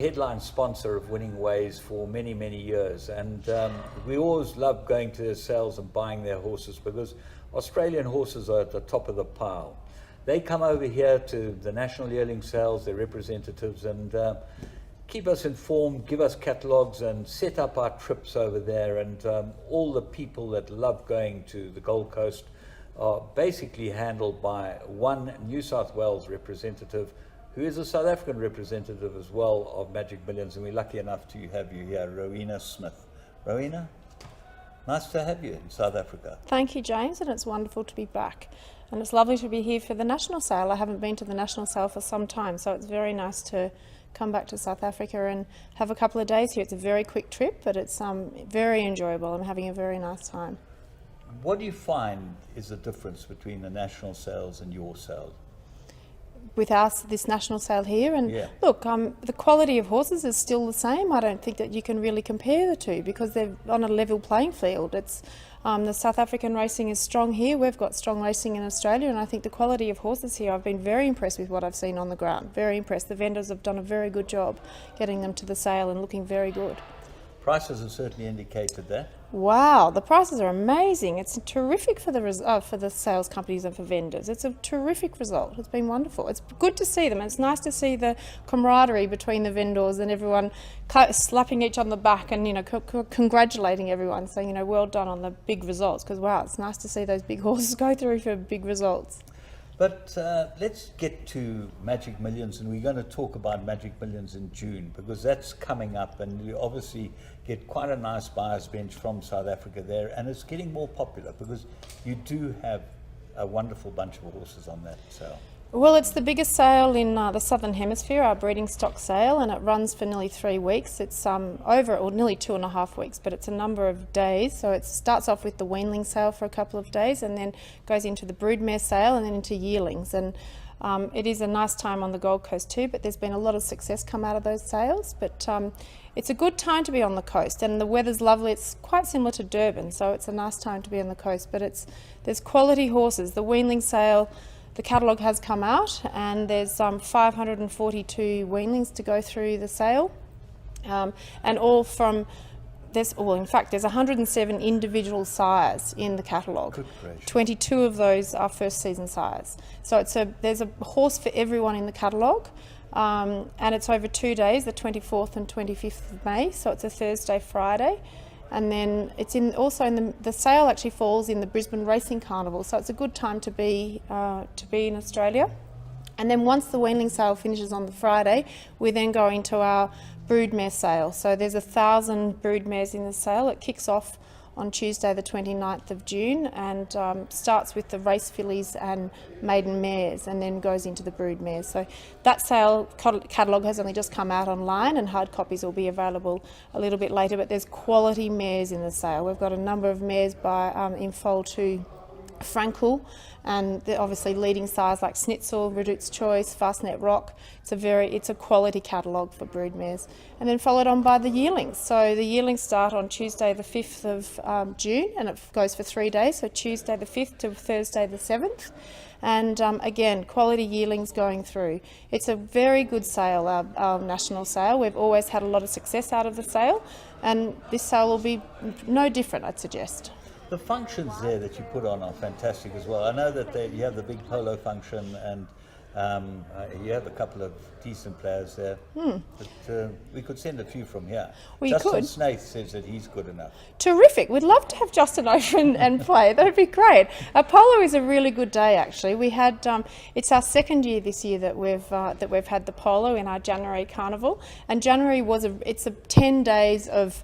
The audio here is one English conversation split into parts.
Headline sponsor of Winning Ways for many, many years, and we always love going to their sales and buying their horses because Australian horses are at the top of the pile. They come over here to the National Yearling Sales, their representatives, and keep us informed, give us catalogues, and set up our trips over there. And all the people that love going to the Gold Coast are basically handled by one New South Wales representative who is a South African representative as well of Magic Millions, and we're lucky enough to have you here, Rowena Smith. Rowena, nice to have you in South Africa. Thank you, James, and it's wonderful to be back. And it's lovely to be here for the National Sale. I haven't been to the National Sale for some time, so it's very nice to come back to South Africa and have a couple of days here. It's a very quick trip, but it's very enjoyable. I'm having a very nice time. What do you find is the difference between the national sales and your sales? With us, this national sale here, and look, the quality of horses is still the same. I don't think that you can really compare the two because they're on a level playing field. It's the South African racing is strong here. We've got strong racing in Australia, and I think the quality of horses here, I've been very impressed with what I've seen on the ground. Very impressed. The vendors have done a very good job getting them to the sale and looking very good. Prices have certainly indicated that. Wow, the prices are amazing. It's terrific for the sales companies and for vendors. It's a terrific result. It's been wonderful. It's good to see them. It's nice to see the camaraderie between the vendors and everyone slapping each on the back and congratulating everyone, saying well done on the big results. Because wow, it's nice to see those big horses go through for big results. But let's get to Magic Millions, and we're going to talk about Magic Millions in June because that's coming up, and you obviously get quite a nice buyer's bench from South Africa there, and it's getting more popular because you do have a wonderful bunch of horses on that sale. Well, it's the biggest sale in the Southern Hemisphere, our breeding stock sale, and it runs for nearly 3 weeks. It's nearly 2.5 weeks, but it's a number of days. So it starts off with the weanling sale for a couple of days and then goes into the broodmare sale and then into yearlings. And it is a nice time on the Gold Coast too, but there's been a lot of success come out of those sales. But it's a good time to be on the coast, and the weather's lovely. It's quite similar to Durban, so it's a nice time to be on the coast. But there's quality horses. The weanling sale, the catalogue has come out, and there's 542 weanlings to go through the sale, and all from there's 107 individual sires in the catalogue. 22 of those are first season sires. So there's a horse for everyone in the catalogue, and it's over 2 days, the 24th and 25th of May. So it's a Thursday, Friday. And then it's the sale actually falls in the Brisbane Racing Carnival, so it's a good time to be in Australia. And then once the weanling sale finishes on the Friday, we then go into our broodmare sale. So there's 1,000 broodmares in the sale. It kicks off on Tuesday the 29th of June and starts with the race fillies and maiden mares and then goes into the brood mares. So that sale catalogue has only just come out online, and hard copies will be available a little bit later, but there's quality mares in the sale. We've got a number of mares in foal to Frankel, and they're obviously leading sires like Schnitzel, Redout's Choice, Fastnet Rock. It's a quality catalogue for broodmares. And then followed on by the yearlings. So the yearlings start on Tuesday the 5th of June, and it goes for 3 days, so Tuesday the 5th to Thursday the 7th. And again, quality yearlings going through. It's a very good sale, our national sale. We've always had a lot of success out of the sale, and this sale will be no different, I'd suggest. The functions there that you put on are fantastic as well. I know that you have the big polo function, and you have a couple of decent players there. But we could send a few from here. Well, Justin Snaith says that he's good enough. Terrific. We'd love to have Justin over and play. That'd be great. Polo is a really good day, actually. We had it's our second year this year that we've had the polo in our January carnival, and January it's 10 days of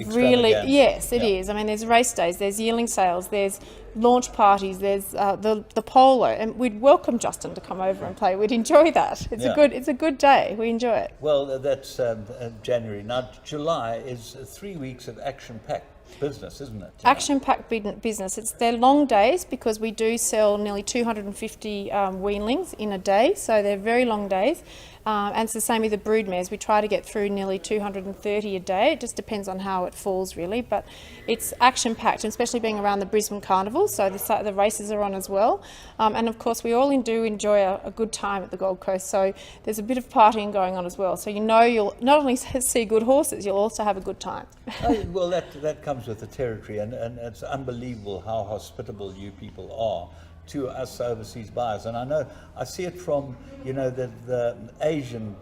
really, yes, it is. I mean, there's race days, there's yearling sales, there's launch parties, there's the polo, and we'd welcome Justin to come over and play. We'd enjoy that. It's a good day. We enjoy it. Well, that's January. Now, July is 3 weeks of action-packed business, isn't it? Action-packed business. They're long days because we do sell nearly 250 weanlings in a day, so they're very long days. And it's the same with the brood mares. We try to get through nearly 230 a day. It just depends on how it falls, really. But it's action-packed, and especially being around the Brisbane Carnival, so the races are on as well. And of course, we all do enjoy a good time at the Gold Coast, so there's a bit of partying going on as well. So you'll not only see good horses, you'll also have a good time. Well, that comes with the territory, and it's unbelievable how hospitable you people are to us overseas buyers. And I see it from the Asian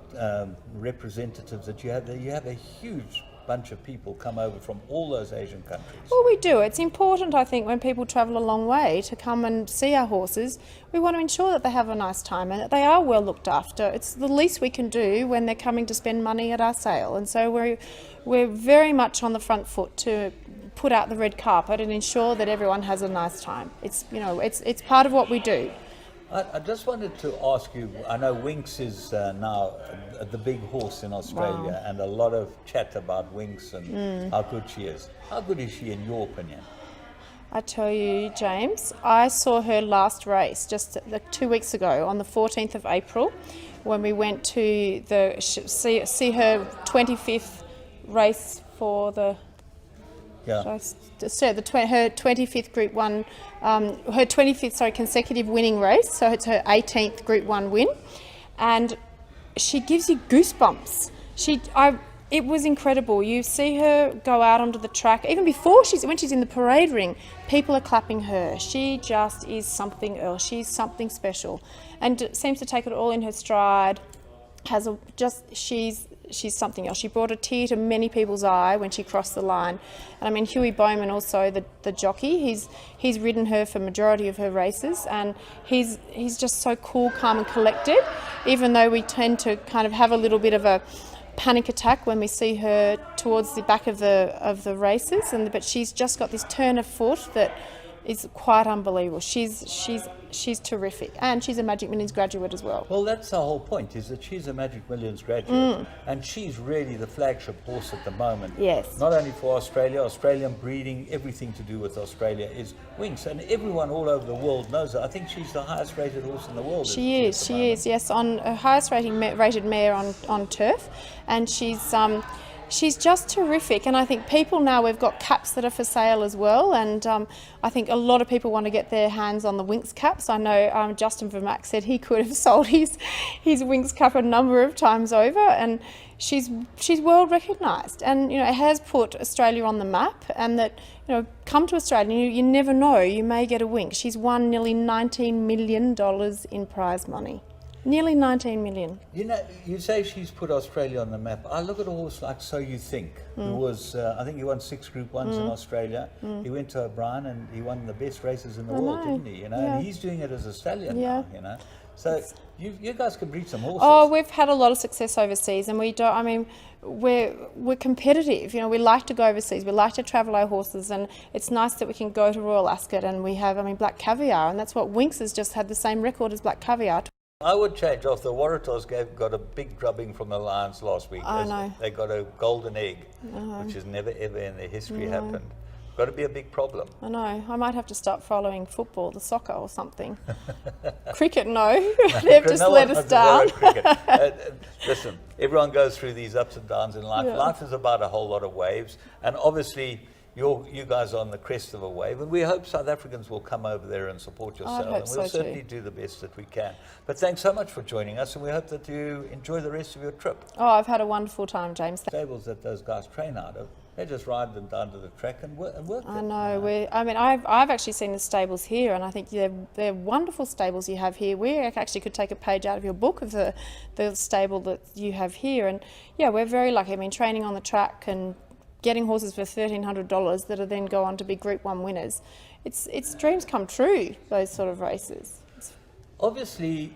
representatives that you have there. You have a huge bunch of people come over from all those Asian countries. Well, we do. It's important, I think, when people travel a long way to come and see our horses. We want to ensure that they have a nice time and that they are well looked after. It's the least we can do when they're coming to spend money at our sale. And so we're very much on the front foot to put out the red carpet and ensure that everyone has a nice time. It's part of what we do. I just wanted to ask you, I know Winx is now the big horse in Australia, and a lot of chat about Winx and how good she is. How good is she in your opinion? I tell you, James, I saw her last race just 2 weeks ago on the 14th of April when we went to see her 25th race for the... Yeah. So her 25th Group 1, her 25th consecutive winning race. So it's her 18th Group 1 win, and she gives you goosebumps. It was incredible. You see her go out onto the track even before when she's in the parade ring. People are clapping her. She just is something else. She's something special, and seems to take it all in her stride. She's something else. She brought a tear to many people's eye when she crossed the line. And I mean, Huey Bowman also, the jockey, he's ridden her for majority of her races, and he's just so cool, calm and collected, even though we tend to kind of have a little bit of a panic attack when we see her towards the back of the races, but she's just got this turn of foot that is quite unbelievable. She's terrific, and she's a Magic Millions graduate as well. Well, that's the whole point, is that she's a Magic Millions graduate, and she's really the flagship horse at the moment. Yes. Not only for Australia, Australian breeding, everything to do with Australia is Winx, and everyone all over the world knows her. I think she's the highest rated horse in the world. She is, yes, on her highest rated mare on turf, and she's just terrific. And I think people now, we've got caps that are for sale as well, and I think a lot of people want to get their hands on the Winx caps. I know Justin Vermack said he could have sold his Winx cap a number of times over, and she's world recognised, and it has put Australia on the map, and that come to Australia, you never know, you may get a Winx. She's won nearly $19 million in prize money. Nearly 19 million. You say she's put Australia on the map. I look at a horse like So You Think, who was, I think he won 6 Group 1s in Australia. He went to O'Brien and he won the best races in the world, didn't he? And he's doing it as a stallion now, So you guys can breed some horses. Oh, we've had a lot of success overseas, and we're competitive. We like to go overseas. We like to travel our horses, and it's nice that we can go to Royal Ascot, and we have, Black Caviar, and that's what Winx has just had the same record as Black Caviar. I would change off. The Waratahs got a big drubbing from the Lions last week. I know. They got a golden egg, which has never ever in their history happened. Got to be a big problem. I know. I might have to start following football, the soccer or something. Cricket, no. They've just let us down. Listen, everyone goes through these ups and downs in life. Life is about a whole lot of waves, and obviously you guys are on the crest of a wave, and we hope South Africans will come over there and support your sale, and we'll certainly do the best that we can. But thanks so much for joining us, and we hope that you enjoy the rest of your trip. Oh, I've had a wonderful time, James. Stables that those guys train out of, they just ride them down to the track and work I know. I've actually seen the stables here, and I think they're wonderful stables you have here. We actually could take a page out of your book of the stable that you have here, and we're very lucky. Training on the track and getting horses for $1,300 that are then go on to be Group 1 winners. It's dreams come true, those sort of races. Obviously,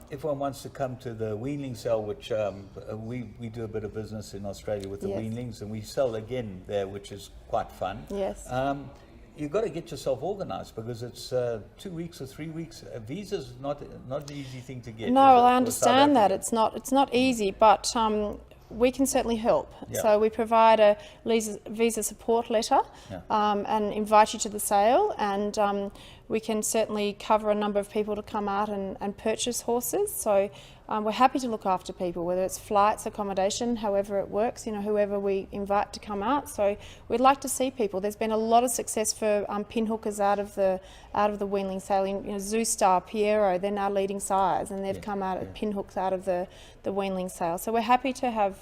if one wants to come to the weanling sale, which we do a bit of business in Australia with the weanlings, and we sell again there, which is quite fun. Yes. You've got to get yourself organised, because it's 2 weeks or 3 weeks. A visa's not an easy thing to get. No, well, I understand that it's not easy, but we can certainly help. So we provide a visa support letter and invite you to the sale, and we can certainly cover a number of people to come out and purchase horses. So We're happy to look after people, whether it's flights, accommodation, however it works, whoever we invite to come out. So we'd like to see people. There's been a lot of success for pinhookers out of the weanling sale. Zoostar, Piero, they're now leading sires, and they've come out at pinhooks out of the weanling sale. So we're happy to have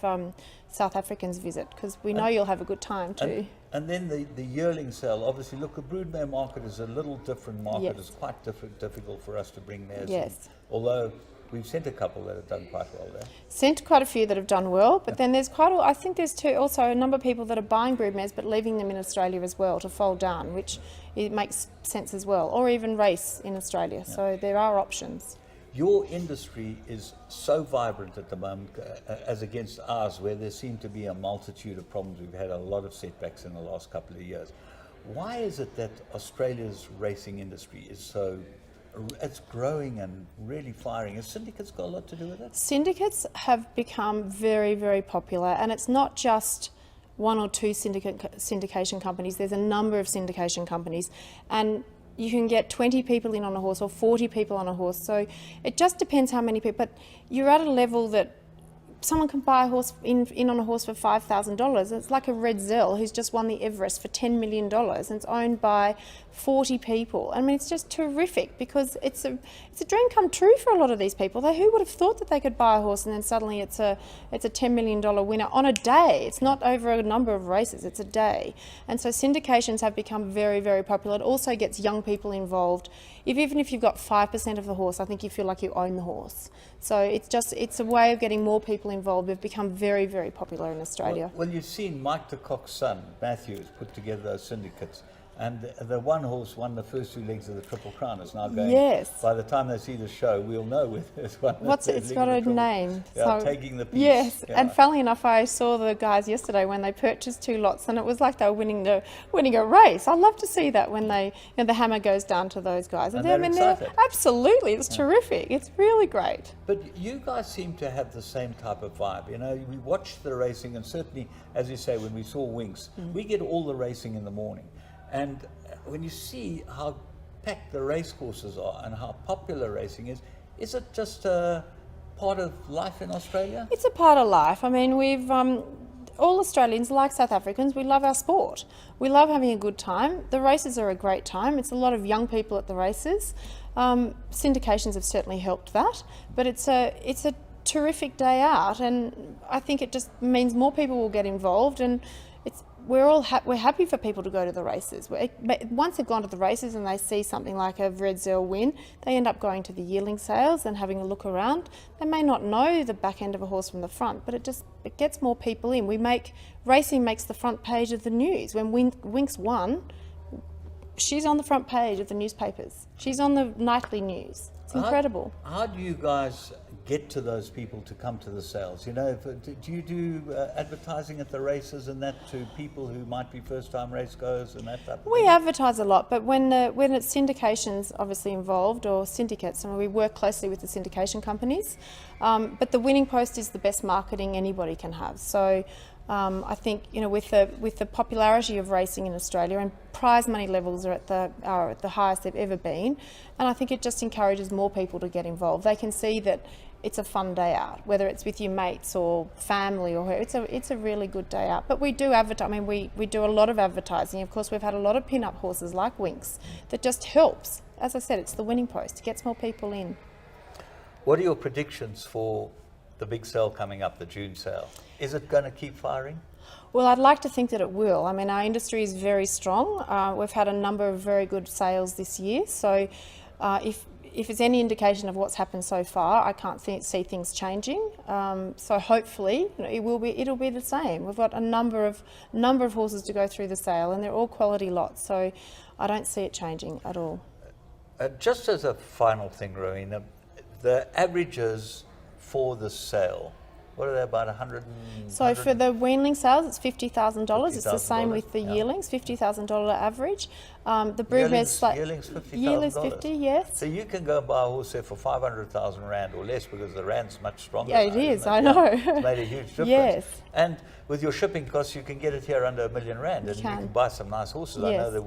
South Africans visit, because we know you'll have a good time too. And then the yearling sale, obviously, look, the broodmare market is a little different market. Yes. It's quite difficult for us to bring mares Yes. in, although we've sent a couple that have done quite well there. Sent quite a few that have done well, but then there's I think there's also a number of people that are buying broodmares but leaving them in Australia as well to foal down, which it makes sense as well, or even race in Australia. Yeah. So there are options. Your industry is so vibrant at the moment as against ours, where there seem to be a multitude of problems. We've had a lot of setbacks in the last couple of years. Why is it that Australia's racing industry is it's growing and really firing? Has syndicates got a lot to do with it? Syndicates have become very, very popular, and it's not just one or two syndication companies. There's a number of syndication companies, and you can get 20 people in on a horse or 40 people on a horse. So it just depends how many people. But you're at a level that someone can buy a horse in on a horse for $5,000. It's like a Red Zell who's just won the Everest for $10 million, and it's owned by 40 people. I mean, it's just terrific, because it's a dream come true for a lot of these people. Who would have thought that they could buy a horse and then suddenly it's a $10 million winner on a day? It's not over a number of races, it's a day. And so syndications have become very, very popular. It also gets young people involved. Even if you've got 5% of the horse, I think you feel like you own the horse. So it's a way of getting more people involved. They've become very, very popular in Australia. Well, you've seen Mike de Kock's son, Matthew, has put together those syndicates. And the one horse won the first 2 legs of the Triple Crown. It's now going. Yes. By the time they see the show, we'll know whether it's one. It's got a name. Yeah, Taking the Piece. Yes, yeah. And funnily enough, I saw the guys yesterday when they purchased 2 lots, and it was like they were winning a race. I love to see that when the hammer goes down to those guys. And they're excited. Absolutely, it's terrific. It's really great. But you guys seem to have the same type of vibe. We watch the racing, and certainly, as you say, when we saw Winx, we get all the racing in the morning. And when you see how packed the race courses are and how popular racing is it just a part of life in Australia? It's a part of life. I mean, we've all Australians, like South Africans, we love our sport. We love having a good time. The races are a great time. It's a lot of young people at the races. Syndications have certainly helped that, but it's a terrific day out, and I think it just means more people will get involved, and we're happy for people to go to the races. Once they've gone to the races and they see something like a Red Zell win, they end up going to the yearling sales and having a look around. They may not know the back end of a horse from the front, but it gets more people in. Racing makes the front page of the news. When Winx won, she's on the front page of the newspapers. She's on the nightly news. It's incredible. How do you guys get to those people to come to the sales? Do you do advertising at the races and that to people who might be first-time race goers and that type of We thing? advertise a lot, but when it's syndications obviously involved, or syndicates, and we work closely with the syndication companies, but the winning post is the best marketing anybody can have. So I think with the popularity of racing in Australia, and prize money levels are at the highest they've ever been, and I think it just encourages more people to get involved. They can see that it's a fun day out, whether it's with your mates or family or it's a really good day out. But we do advertise. I mean, we do a lot of advertising. Of course, we've had a lot of pin-up horses like Winx that just helps. As I said, it's the winning post. It gets more people in. What are your predictions for the big sale coming up, the June sale? Is it going to keep firing? Well, I'd like to think that it will. I mean, our industry is very strong. We've had a number of very good sales this year. So if it's any indication of what's happened so far, I can't see things changing. So hopefully, it'll be the same. We've got a number of horses to go through the sale, and they're all quality lots. So I don't see it changing at all. Just as a final thing, Rowena, the averages for the sale, what are they, about 100? So for the weanling sales, it's $50,000. It's the same with the yeah. yearlings, $50,000 average. The broodmares, yearlings $50,000. Yearlings 50, yes. So you can go and buy a horse there for 500,000 rand or less, because the rand's much stronger. Yeah, it is. I Yeah. know. It's made a huge difference. Yes. And with your shipping costs, you can get it here under R1 million, and you can buy some nice horses. I know Yes. that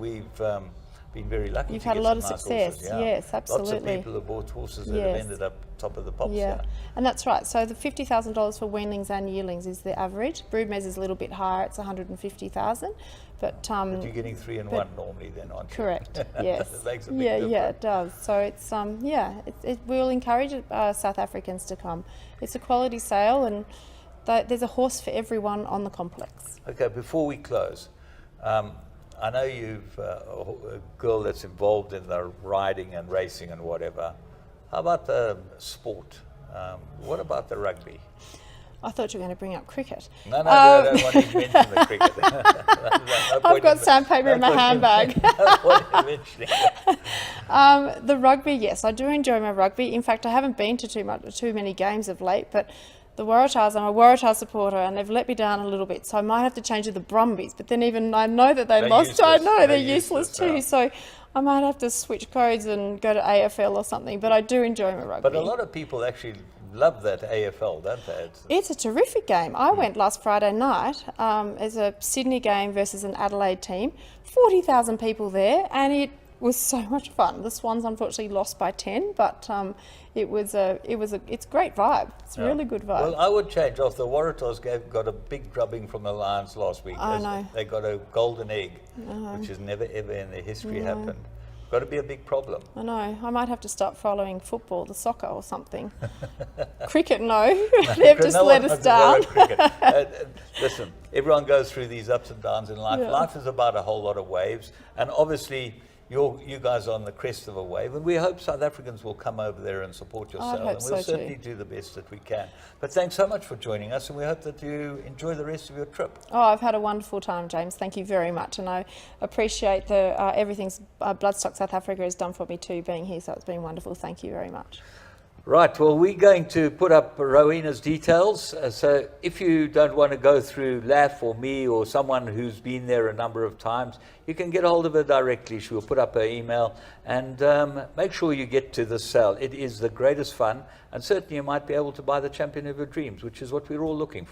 been very lucky. You've to had a get lot some of nice success. horses, yeah. Yes, absolutely. Lots of people have bought horses that have Yes. ended up top of the pops. Yeah, and that's right. So the $50,000 for weanlings and yearlings is the average. Broodmares is a little bit higher; it's $150,000. But But you're getting 3 and 1 normally, then, aren't you? correct. Yes. It makes a big yeah, difference. it does. So it's we'll encourage South Africans to come. It's a quality sale, and there's a horse for everyone on the complex. Okay, before we close, I know you've a girl that's involved in the riding and racing and whatever. How about the sport? What about the rugby? I thought you were going to bring up cricket. No, I don't want to mention the cricket. No I've got sandpaper in my handbag. No point in mentioning it. The rugby, yes, I do enjoy my rugby. In fact, I haven't been to too many games of late, but the Waratahs, I'm a Waratah supporter, and they've let me down a little bit, so I might have to change to the Brumbies. But then even I know that they're lost. Useless. I know they're useless too. now. So I might have to switch codes and go to AFL or something. But I do enjoy my rugby. But a lot of people actually love that AFL, don't they? It's a terrific game. I went last Friday night as a Sydney game versus an Adelaide team. 40,000 people there, and it was so much fun. The Swans unfortunately lost by 10, but it's a great vibe. It's a really good vibe. Well, I would change off. The Waratahs got a big drubbing from the Lions last week. I know. They got a golden egg, which has never ever in their history happened. Got to be a big problem. I know. I might have to start following football, the soccer or something. Cricket, no. They've just No let one us wants to follow down. cricket. Listen, everyone goes through these ups and downs in life. Yeah. Life is about a whole lot of waves, and obviously you guys are on the crest of a wave, and we hope South Africans will come over there and support your I sale, hope and we'll so certainly too. do the best that we can. But thanks so much for joining us, and we hope that you enjoy the rest of your trip. Oh, I've had a wonderful time, James. Thank you very much, and I appreciate the everything Bloodstock South Africa has done for me too, being here. So it's been wonderful. Thank you very much. Right, well, we're going to put up Rowena's details. So if you don't want to go through LAF or me or someone who's been there a number of times, you can get hold of her directly. She will put up her email, and make sure you get to the sale. It is the greatest fun, and certainly you might be able to buy the champion of your dreams, which is what we're all looking for.